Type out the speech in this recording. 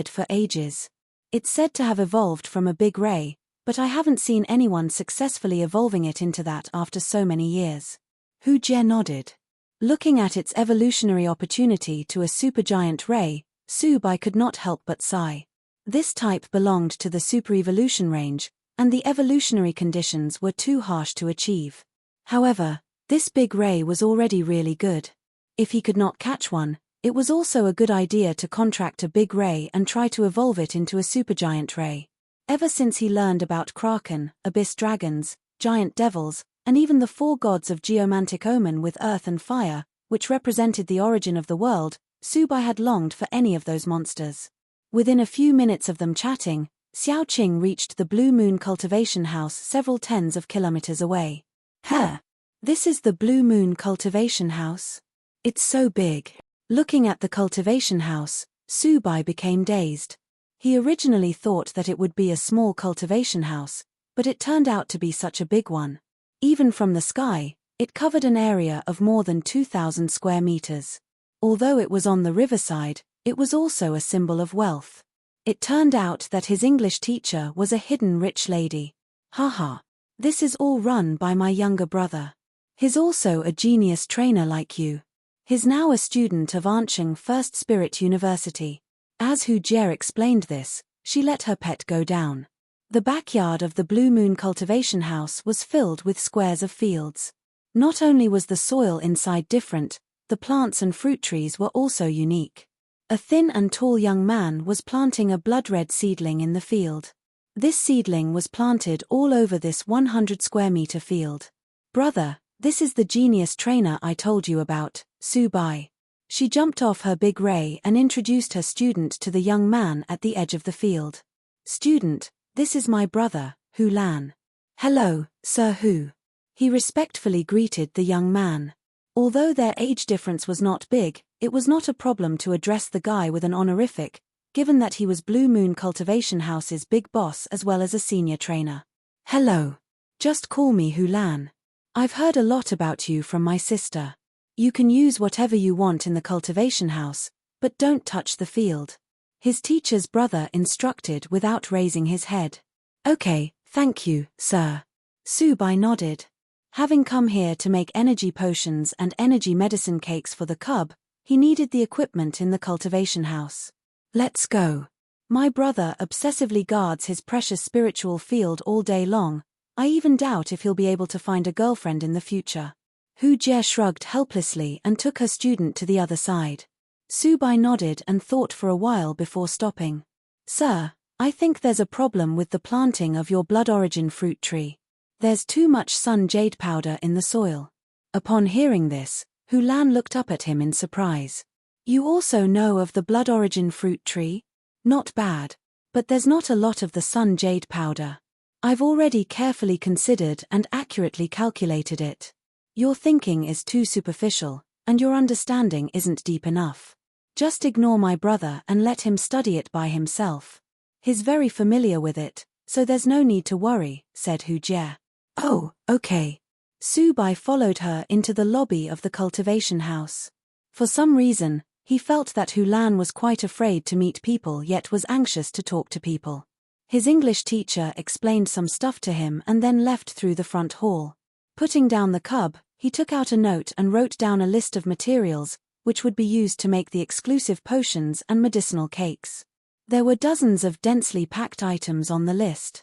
weird for ages. It's said to have evolved from a big ray, but I haven't seen anyone successfully evolving it into that after so many years. Hu Jie nodded. Looking at its evolutionary opportunity to a supergiant ray, Su Bai could not help but sigh. This type belonged to the superevolution range, and the evolutionary conditions were too harsh to achieve. However, this big ray was already really good. If he could not catch one, it was also a good idea to contract a big ray and try to evolve it into a supergiant ray. Ever since he learned about Kraken, abyss dragons, giant devils, and even the 4 gods of geomantic omen with earth and fire, which represented the origin of the world, Su Bai had longed for any of those monsters. Within a few minutes of them chatting, Xiao Qing reached the Blue Moon cultivation house several tens of kilometers away. This is the Blue Moon cultivation house? It's so big. Looking at the cultivation house, Su Bai became dazed. He originally thought that it would be a small cultivation house, but it turned out to be such a big one. Even from the sky, it covered an area of more than 2,000 square meters. Although it was on the riverside, it was also a symbol of wealth. It turned out that his English teacher was a hidden rich lady. Haha. This is all run by my younger brother. He's also a genius trainer like you. He's now a student of Anchang First Spirit University. As Hu Jie explained this, she let her pet go down. The backyard of the Blue Moon cultivation house was filled with squares of fields. Not only was the soil inside different, the plants and fruit trees were also unique. A thin and tall young man was planting a blood-red seedling in the field. This seedling was planted all over this 100 square meter field. Brother, this is the genius trainer I told you about, Su Bai. She jumped off her big ray and introduced her student to the young man at the edge of the field. Student, this is my brother, Hu Lan. Hello, Sir Hu. He respectfully greeted the young man. Although their age difference was not big, it was not a problem to address the guy with an honorific, given that he was Blue Moon Cultivation House's big boss as well as a senior trainer. Hello. Just call me Hu Lan. I've heard a lot about you from my sister. You can use whatever you want in the cultivation house, but don't touch the field. His teacher's brother instructed without raising his head. Okay, thank you, sir. Su Bai nodded. Having come here to make energy potions and energy medicine cakes for the cub, he needed the equipment in the cultivation house. Let's go. My brother obsessively guards his precious spiritual field all day long. I even doubt if he'll be able to find a girlfriend in the future. Hu Jie shrugged helplessly and took her student to the other side. Su Bai nodded and thought for a while before stopping. Sir, I think there's a problem with the planting of your blood origin fruit tree. There's too much sun jade powder in the soil. Upon hearing this, Hu Lan looked up at him in surprise. You also know of the blood origin fruit tree? Not bad. But there's not a lot of the sun jade powder. I've already carefully considered and accurately calculated it. Your thinking is too superficial, and your understanding isn't deep enough. Just ignore my brother and let him study it by himself. He's very familiar with it, so there's no need to worry, said Hu Jie. Oh, okay. Su Bai followed her into the lobby of the cultivation house. For some reason, he felt that Hu Lan was quite afraid to meet people yet was anxious to talk to people. His English teacher explained some stuff to him and then left through the front hall. Putting down the cub, he took out a note and wrote down a list of materials, which would be used to make the exclusive potions and medicinal cakes. There were dozens of densely packed items on the list.